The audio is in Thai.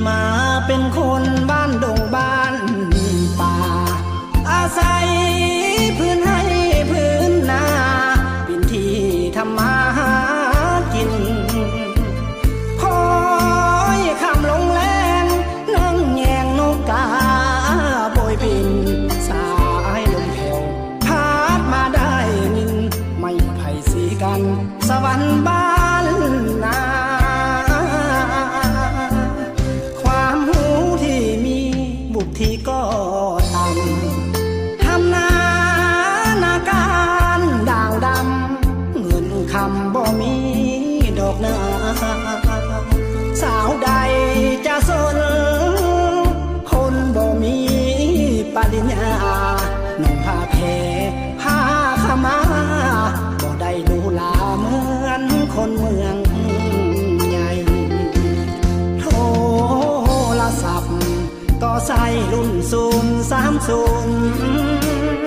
มาเป็นคนบ้านดงบ้านป่าอาศัยพื้นให้พื้นนาเป็นที่ทำมาหากินคอยคำลงแรงนั่งแยงนกกาโบยบินสายลมแผ่วพัดมาได้นินไม่ไผ่สีกันสวรรค์บ้านนาความหูที่มีบุตรที่ก็ต่ำทำนาการด่างดำเงินคำบ่มีดอกนาสาวใดจะสนคนบ่มีปริญญานุ่งผ้าแพรผ้าขมาบ่ได้ดูลาเหมือนคนเมืองใหญ่โทรศัพท์ก็ใส่รุ่น030